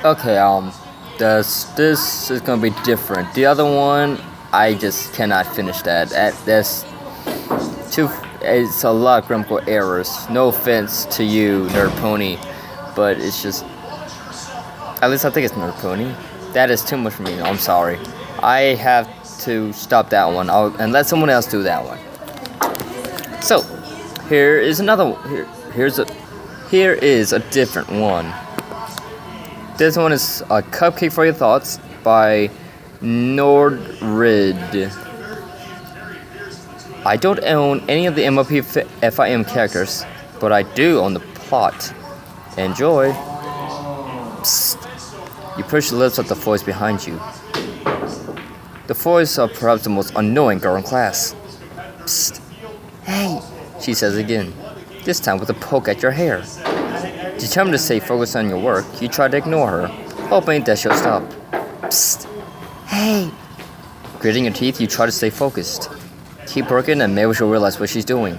Okay, this is gonna be different. The other one, I just cannot finish that. That's too. It's a lot of grammatical errors. No offense to you, Nerd Pony, but it's just. At least I think it's Nerd Pony. That is too much for me. I'm sorry. I have to stop that one. And let someone else do that one. So, here is another. Here is a different one. This one is a cupcake for your thoughts by Nordryd. I don't own any of the MLP FIM characters, but I do own the plot. Enjoy. Psst. You push the lips of the voice behind you. The voice of perhaps the most annoying girl in class. Psst. Hey, she says again, this time with a poke at your hair. Determined to stay focused on your work, you try to ignore her, hoping that she'll stop. Psst. Hey. Gritting your teeth, you try to stay focused. Keep working and maybe she'll realize what she's doing.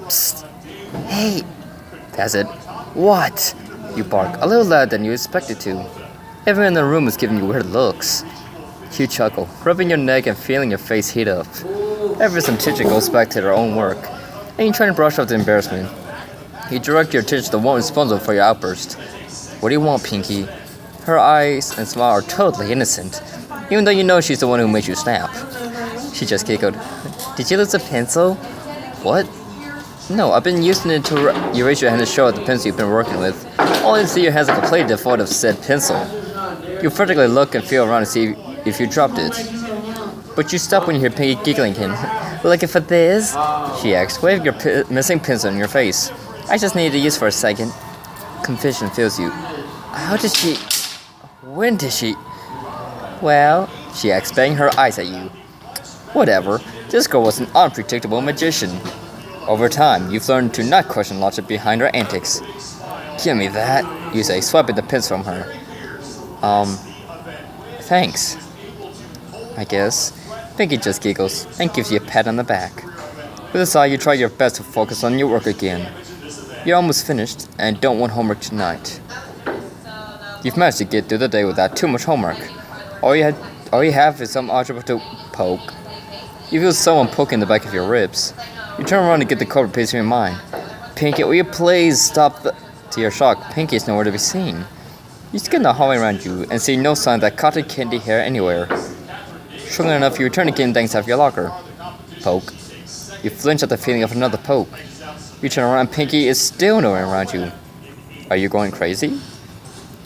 Psst. Hey. That's it. What? You bark, a little louder than you expected to. Everyone in the room is giving you weird looks. You chuckle, rubbing your neck and feeling your face heat up. Everyone's attention goes back to their own work, and you try to brush off the embarrassment. You direct your attention to the one responsible for your outburst. What do you want, Pinky? Her eyes and smile are totally innocent, even though you know she's the one who made you snap. She just giggled. Did you lose a pencil? What? No, I've been using it to you raise your hand to show the pencil you've been working with. Only to see your hands are completely devoid of said pencil. You frantically look and feel around to see if you dropped it. But you stop when you hear Pinky giggling again. Looking for this? She asks, waving your missing pencil in your face. I just needed to use for a second. Confusion fills you. How did she... When did she... Well, she asks, banging her eyes at you. Whatever, this girl was an unpredictable magician. Over time, you've learned to not question logic behind her antics. Give me that, you say, swiping the pencil from her. Thanks. I guess. Pinky just giggles and gives you a pat on the back. With a sigh, you try your best to focus on your work again. You're almost finished and don't want homework tonight. You've managed to get through the day without too much homework. All you have is some algebra to poke. You feel someone poking the back of your ribs. You turn around to get the culprit piece of your mind. Pinky, will you please stop To your shock, Pinky is nowhere to be seen. You scan the hallway around you and see no sign of that cotton candy hair anywhere. Struggling enough, you return again thanks out your locker. Poke. You flinch at the feeling of another poke. You turn around, Pinky is still nowhere around you. Are you going crazy?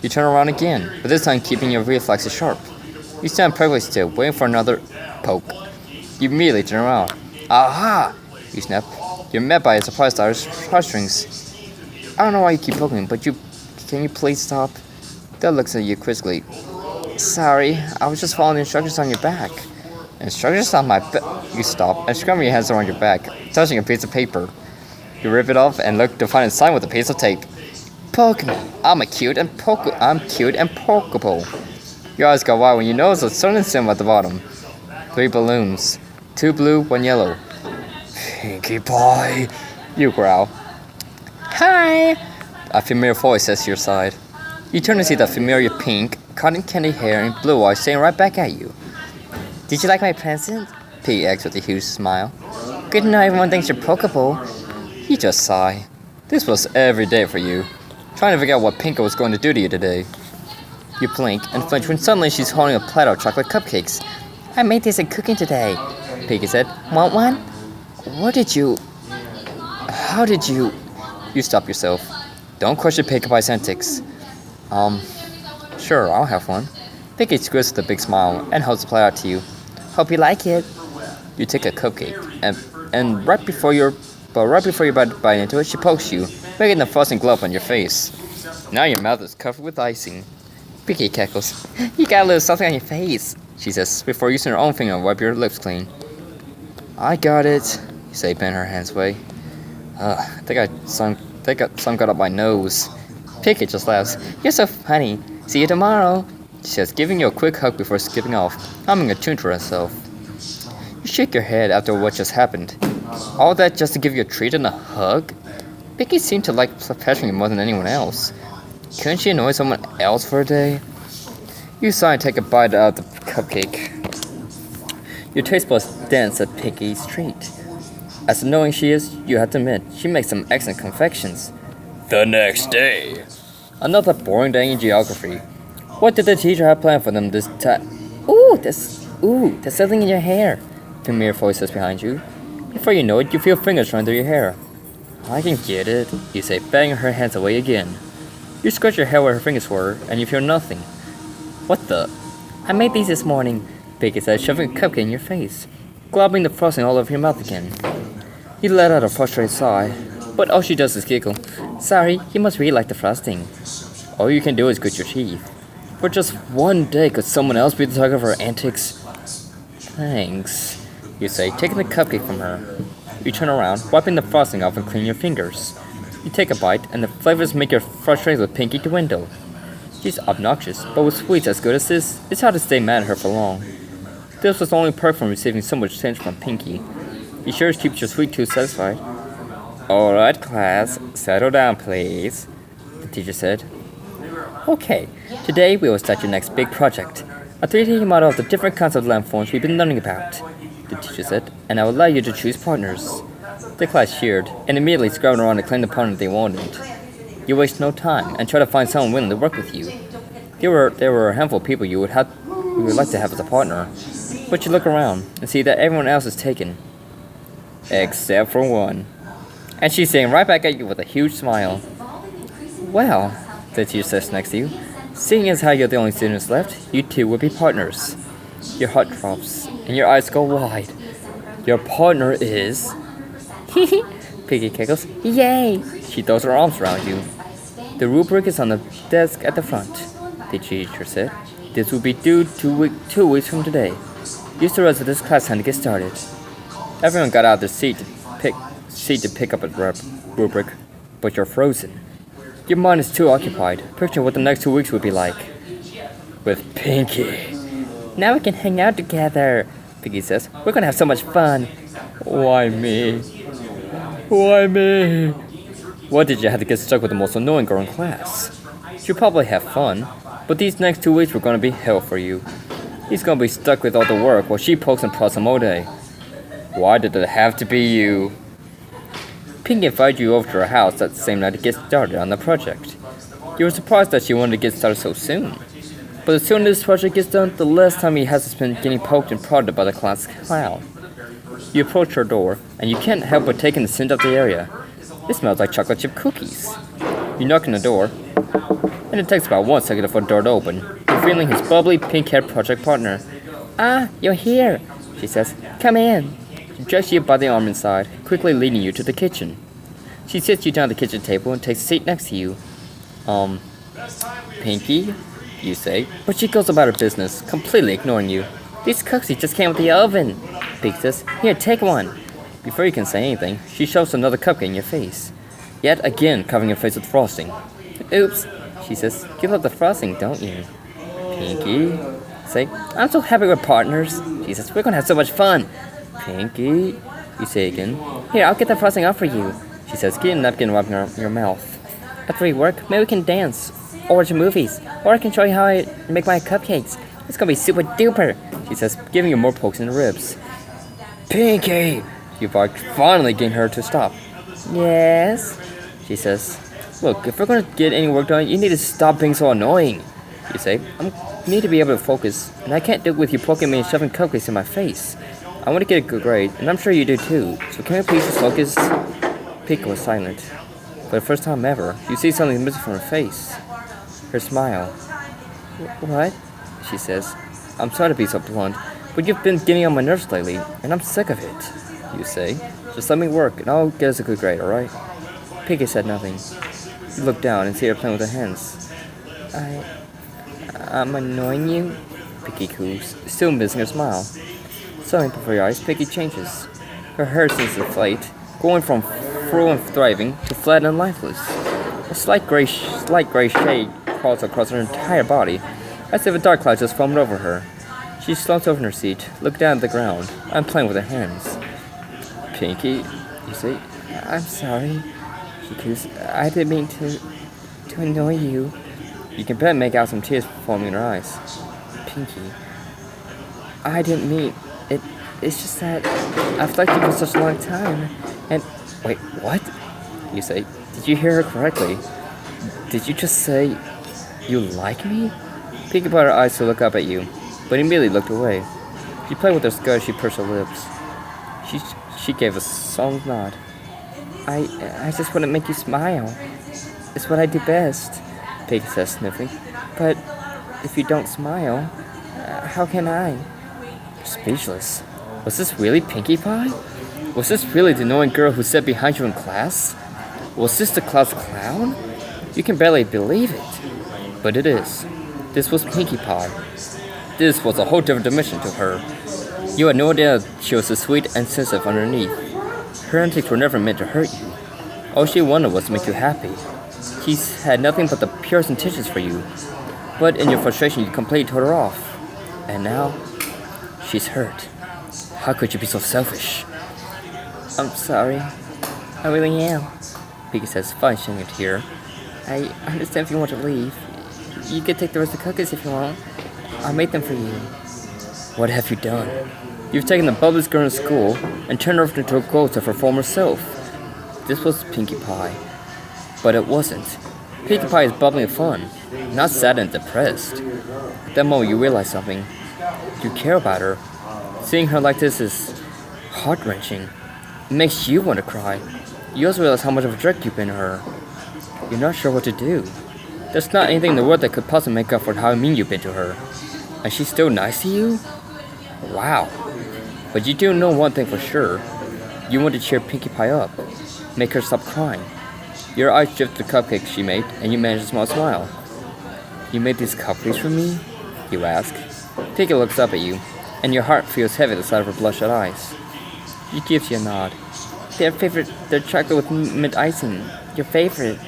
You turn around again, but this time keeping your reflexes sharp. You stand perfectly still, waiting for another poke. You immediately turn around. Aha! You snap. You're met by a surprised heartstrings. I don't know why you keep poking, but can you please stop? Dad looks at you quizzically. Sorry, I was just following the instructions on your back. Instructions on my back? You stop and scramble your hands around your back, touching a piece of paper. You rip it off and look to find a sign with a piece of tape. Poke me. I'm cute and pokeable. Your eyes go wide when you notice a certain symbol at the bottom. 3 balloons. 2 blue, 1 yellow. Pinkie Pie, you growl. Hi! A familiar voice says to your side. You turn to see the familiar pink, cotton candy hair and blue eyes staring right back at you. Did you like my present? Piggy asks with a huge smile. Good to know everyone thinks you're pokeable. You just sigh. This was every day for you. Trying to figure out what Pinko was going to do to you today. You blink and flinch when suddenly she's holding a platter of chocolate cupcakes. I made this in cooking today, Piggy said. Want one? How did you... You stop yourself. Don't question Pinkie Pie's antics. Sure, I'll have one. Pinky squints with a big smile and holds the platter out to you. Hope you like it. You take a cupcake, and right before you're about to bite into it, she pokes you, making the frosting glow up on your face. Now your mouth is covered with icing. Pinky cackles. You got a little something on your face, she says, before using her own finger to wipe your lips clean. I got it, you say, bending her hands away. I think some got up my nose. Pinky just laughs. You're so funny. See you tomorrow. She says, giving you a quick hug before skipping off, humming a tune to herself. You shake your head after what just happened. All that just to give you a treat and a hug? Pinky seemed to like pestering you more than anyone else. Couldn't she annoy someone else for a day? You sigh and take a bite out of the cupcake. Your taste buds dance at Pinky's treat. As annoying she is, you have to admit, she makes some excellent confections. The next day. Another boring day in geography. What did the teacher have planned for them this time? There's something in your hair. Familiar voice says behind you. Before you know it, you feel fingers run through your hair. I can get it, you say, banging her hands away again. You scratch your hair where her fingers were, and you feel nothing. What the? I made these this morning, Pinky says, shoving a cupcake in your face, globbing the frosting all over your mouth again. You let out a frustrated sigh, but all she does is giggle. Sorry, you must really like the frosting. All you can do is grit your teeth. For just one day, could someone else be the target of her antics? Thanks, you say, taking the cupcake from her. You turn around, wiping the frosting off and clean your fingers. You take a bite, and the flavors make your frustration with Pinky dwindle. She's obnoxious, but with sweets as good as this, it's hard to stay mad at her for long. This was the only perk from receiving so much attention from Pinky. Be sure to keep your sweet tooth satisfied. Alright, class, settle down, please, the teacher said. Okay, today we will start your next big project. A 3D model of the different kinds of landforms we've been learning about, the teacher said, and I will allow you to choose partners. The class cheered, and immediately scrambled around to claim the partner they wanted. You waste no time, and try to find someone willing to work with you. There were a handful of people you would like to have as a partner, but you look around and see that everyone else is taken. Except for one. And she's staring right back at you with a huge smile. Well, the teacher says next to you, seeing as how you're the only students left, you two will be partners. Your heart drops, and your eyes go wide. Your partner is... Piggy giggles. Yay! She throws her arms around you. The rubric is on the desk at the front, the teacher said. This will be due 2 weeks from today. Use the rest of this class time to get started. Everyone got out of their seat to pick up a rubric, but you're frozen. Your mind is too occupied, picturing what the next 2 weeks would be like. With Pinky. Now we can hang out together, Pinky says. We're gonna have so much fun. Why me? Why me? Why did you have to get stuck with the most annoying girl in class? You'll probably have fun, but these next 2 weeks were gonna be hell for you. He's gonna be stuck with all the work while she pokes and prods him all day. Why did it have to be you? Pinky invited you over to her house that same night to get started on the project. You were surprised that she wanted to get started so soon. But the sooner this project gets done, the less time he has to spend getting poked and prodded by the class clown. You approach her door, and you can't help but taking the scent of the area. It smells like chocolate chip cookies. You knock on the door, and it takes about 1 second for the door to open, revealing his bubbly pink-haired project partner. Ah, you're here, she says. Come in. She drags you by the arm inside, quickly leading you to the kitchen. She sits you down at the kitchen table and takes a seat next to you. Pinky, you say, but she goes about her business, completely ignoring you. These cookies just came out of the oven, Pinky says. Here, take one. Before you can say anything, she shoves another cupcake in your face, yet again covering your face with frosting. Oops, she says. You love the frosting, don't you? Pinky, say, I'm so happy we're partners. She says, we're gonna have so much fun. Pinky, you say again. Here, I'll get the frosting off for you, she says, getting a napkin and wiping your mouth. After we work, maybe we can dance, or watch movies, or I can show you how I make my cupcakes. It's gonna be super duper, she says, giving you more pokes in the ribs. Pinky, you bark, finally getting her to stop. Yes, she says. Look, if we're gonna get any work done, you need to stop being so annoying, you say. I need to be able to focus, and I can't do it with you poking me and shoving cupcakes in my face. I want to get a good grade, and I'm sure you do too, so can we please just focus? Pinky was silent. For the first time ever, you see something missing from her face. Her smile. What? She says. I'm sorry to be so blunt, but you've been getting on my nerves lately, and I'm sick of it, you say. Just let me work, and I'll get us a good grade, alright? Pinky said nothing. You look down and see her playing with her hands. I'm annoying you? Pinky coos, still missing her smile. Suddenly before your eyes, Pinky changes. Her hair seems to deflate, going from full and thriving to flat and lifeless. A slight gray shade crawls across her entire body, as if a dark cloud just foamed over her. She slumps over in her seat, looks down at the ground, and playing with her hands. Pinky, you say, I'm sorry. She coos, I didn't mean to annoy you. You can bet make out some tears forming in her eyes. Pinky. I didn't mean it. It's just that I've liked you for such a long time. And wait, what? You say? Did you hear her correctly? Did you just say you like me? Pinkie put her eyes to look up at you, but immediately looked away. She played with her skirt as she pursed her lips. She gave a solemn nod. I just want to make you smile. It's what I do best, Pinkie said, sniffing. But if you don't smile, how can I? Speechless. Was this really Pinkie Pie? Was this really the annoying girl who sat behind you in class? Was this the class clown? You can barely believe it. But it is. This was Pinkie Pie. This was a whole different dimension to her. You had no idea she was so sweet and sensitive underneath. Her antics were never meant to hurt you. All she wanted was to make you happy. She had nothing but the purest intentions for you. But in your frustration, you completely told her off. And now, she's hurt. How could you be so selfish? I'm sorry. I really am, Pinkie says, finishing a tear. I understand if you want to leave. You can take the rest of the cookies if you want. I made them for you. What have you done? You've taken the bubbliest girl in school and turned her into a ghost of her former self. This was Pinkie Pie. But it wasn't. Pinkie Pie is bubbling with fun, not sad and depressed. At that moment you realize something. You care about her. Seeing her like this is heart-wrenching. It makes you want to cry. You also realize how much of a jerk you've been to her. You're not sure what to do. There's not anything in the world that could possibly make up for how mean you've been to her. And she's still nice to you? Wow. But you do know one thing for sure. You want to cheer Pinkie Pie up. Make her stop crying. Your eyes drift to the cupcakes she made, and you manage a small smile. You made these cupcakes for me? You ask. Pinkie looks up at you, and your heart feels heavy at the sight of her bloodshot eyes. She gives you a nod. They're chocolate with mint icing. Your favorite,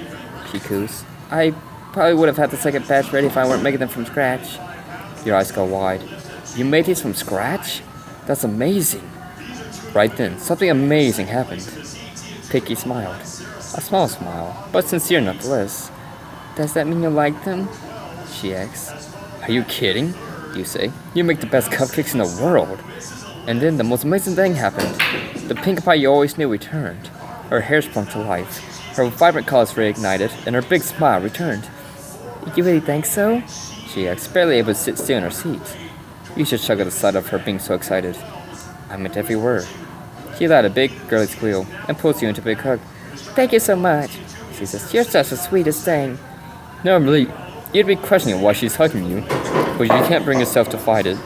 she coos. I probably would have had the second batch ready if I weren't making them from scratch. Your eyes go wide. You made these from scratch? That's amazing. Right then, something amazing happened. Pinkie smiled. A small smile, but sincere nonetheless. Does that mean you like them? She asks. Are you kidding? You say. You make the best cupcakes in the world. And then the most amazing thing happened. The Pinkie Pie you always knew returned. Her hair sprung to life. Her vibrant colors reignited, and her big smile returned. You really think so? She asked, barely able to sit still in her seat. You should chuckle at the sight of her being so excited. I meant every word. She let a big girly squeal and pulls you into a big hug. Thank you so much, she says. You're such the sweetest thing. Normally, you'd be questioning why she's hugging you, but you can't bring yourself to fight it.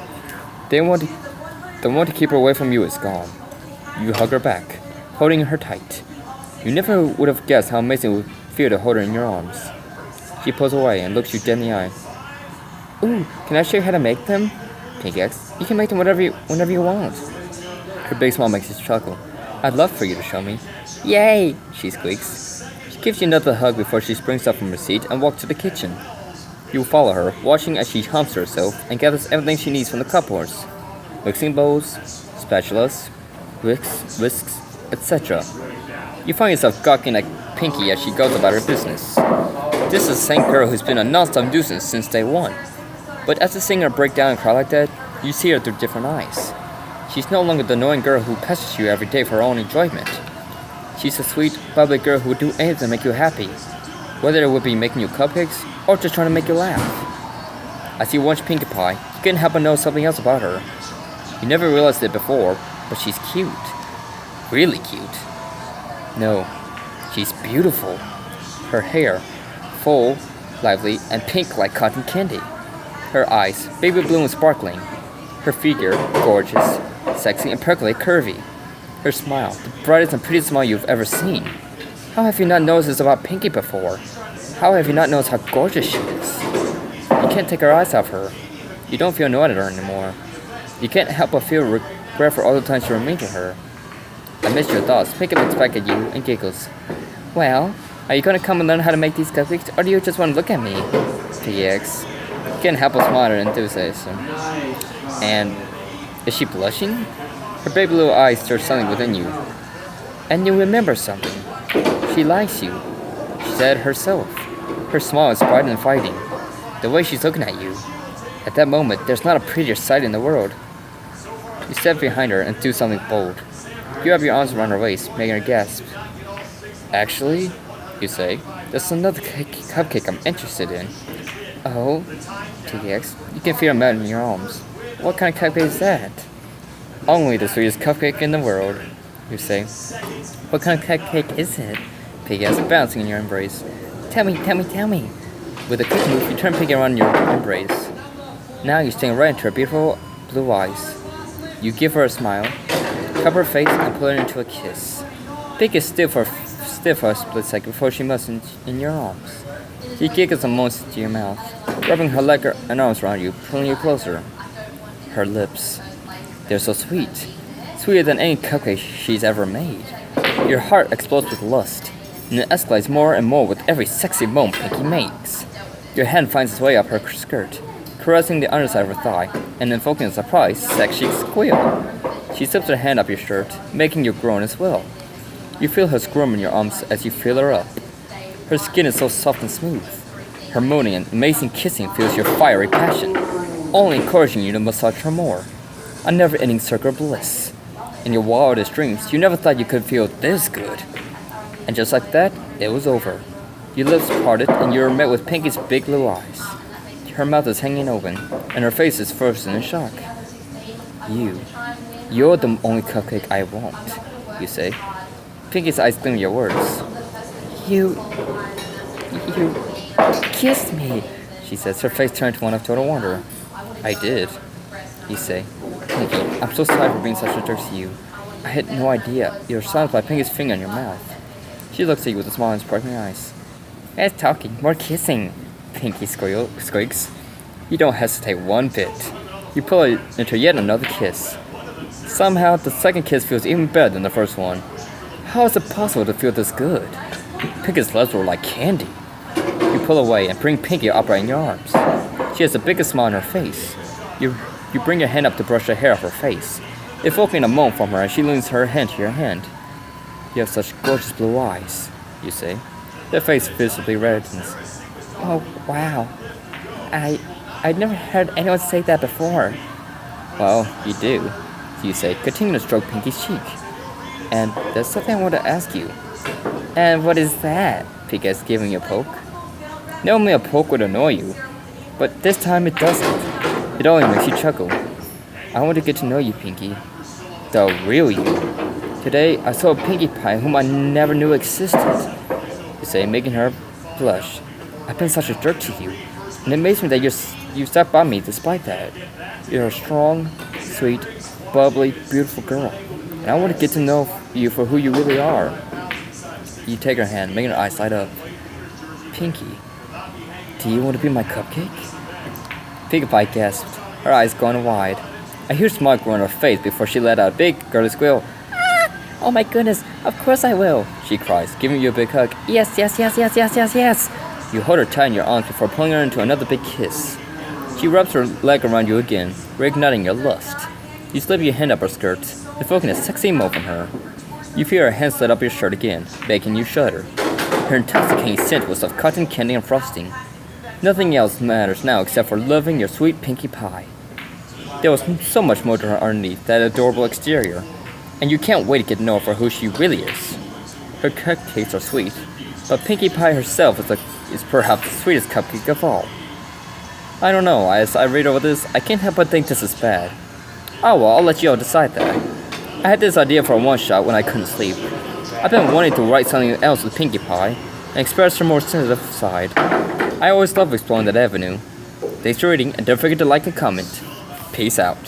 The one to keep her away from you is gone. You hug her back, holding her tight. You never would have guessed how amazing it would feel to hold her in your arms. She pulls away and looks you dead in the eye. Ooh, can I show you how to make them? Pinkie asks. You can make them whenever you want. Her big smile makes you chuckle. I'd love for you to show me. Yay, she squeaks. She gives you another hug before she springs up from her seat and walks to the kitchen. You follow her, watching as she humps herself and gathers everything she needs from the cupboards. Mixing bowls, spatulas, whisks, etc. You find yourself gawking at Pinkie as she goes about her business. This is the same girl who's been a non-stop nuisance since day one. But as you see her break down and cry like that, you see her through different eyes. She's no longer the annoying girl who pesters you every day for her own enjoyment. She's a sweet, bubbly girl who would do anything to make you happy, whether it would be making you cupcakes or just trying to make you laugh. As you watch Pinkie Pie, you can't help but know something else about her. You never realized it before, but she's cute. Really cute. No, she's beautiful. Her hair, full, lively, and pink like cotton candy. Her eyes, baby blue and sparkling. Her figure, gorgeous, sexy, and percolate curvy. Her smile, the brightest and prettiest smile you've ever seen. How have you not noticed this about Pinkie before? How have you not noticed how gorgeous she is? You can't take your eyes off her. You don't feel annoyed at her anymore. You can't help but feel regret for all the times you were mean to her. Amidst your thoughts, Pinkie looks back at you and giggles. Well, are you going to come and learn how to make these cupcakes, or do you just want to look at me? Pinkie asks. You can't help but smile at her enthusiasm. And is she blushing? Her baby little eyes stir something within you. And you remember something. She likes you. She said it herself. Her smile is bright and inviting. The way she's looking at you. At that moment, there's not a prettier sight in the world. You step behind her and do something bold. You wrap your arms around her waist, making her gasp. Actually, you say, there's another cupcake I'm interested in. Oh, TX, you can feel a melt in your arms. What kind of cupcake is that? Only the sweetest cupcake in the world, you say. What kind of cupcake is it? Piggy asks, bouncing in your embrace. Tell me. With a quick move, you turn Piggy around in your embrace. Now you're staring right into her beautiful blue eyes. You give her a smile, cover her face, and pull her into a kiss. Piggy is still for a split second before she melts in your arms. She giggles and moans into your mouth, rubbing her leg and arms around you, pulling you closer. Her lips, they're so sweet, sweeter than any cupcake she's ever made. Your heart explodes with lust, and it escalates more and more with every sexy moan Pinky makes. Your hand finds its way up her skirt, caressing the underside of her thigh, and invoking a surprised, sexy squeal. She slips her hand up your shirt, making you groan as well. You feel her squirm in your arms as you feel her up. Her skin is so soft and smooth. Her moaning and amazing kissing fuels your fiery passion, only encouraging you to massage her more. A never-ending circle of bliss. In your wildest dreams, you never thought you could feel this good. And just like that, it was over. Your lips parted and you were met with Pinky's big blue eyes. Her mouth is hanging open, and her face is frozen in shock. You're the only cupcake I want, you say. Pinky's eyes gleam at your words. You kissed me, she says, her face turned to one of total wonder. I did, you say. Pinky, I'm so sorry for being such a jerk to you. I had no idea. You're silenced by Pinky's finger in your mouth. She looks at you with a smile and sparkling eyes. Less talking, more kissing, Pinky squeaks. You don't hesitate one bit. You pull her into yet another kiss. Somehow, the second kiss feels even better than the first one. How is it possible to feel this good? Pinky's lips were like candy. You pull away and bring Pinky upright in your arms. She has the biggest smile on her face. You bring your hand up to brush the hair off her face, evoking a moan from her as she leans her hand to your hand. You have such gorgeous blue eyes, you say. Their face visibly reddens. Oh, wow. I'd never heard anyone say that before. Well, you do, you say, continuing to stroke Pinky's cheek. And there's something I want to ask you. And what is that? Pinky is giving you a poke. Normally a poke would annoy you, but this time it doesn't. It only makes you chuckle. I want to get to know you, Pinky. The real you. Today, I saw a Pinkie Pie whom I never knew existed. You say, making her blush. I've been such a jerk to you, and it amazes me that you stuck by me despite that. You're a strong, sweet, bubbly, beautiful girl, and I want to get to know you for who you really are. You take her hand, making her eyes light up. Pinky, do you want to be my cupcake? Pinkie Pie gasped, her eyes going wide. A huge smile grew on her face before she let out a big, girly squeal. Ah! Oh my goodness, of course I will, she cries, giving you a big hug. Yes. You hold her tight in your arms before pulling her into another big kiss. She rubs her leg around you again, reigniting your lust. You slip your hand up her skirt, evoking a sexy moan from her. You feel her hand slid up your shirt again, making you shudder. Her intoxicating scent was of cotton candy and frosting. Nothing else matters now except for loving your sweet Pinkie Pie. There was so much more to her underneath that adorable exterior, and you can't wait to get to know her for who she really is. Her cupcakes are sweet, but Pinkie Pie herself is perhaps the sweetest cupcake of all. I don't know, as I read over this, I can't help but think this is bad. Oh well, I'll let you all decide that. I had this idea for a one-shot when I couldn't sleep. I've been wanting to write something else with Pinkie Pie, and express her more sensitive side. I always love exploring that avenue. Thanks for reading, and don't forget to like and comment. Peace out.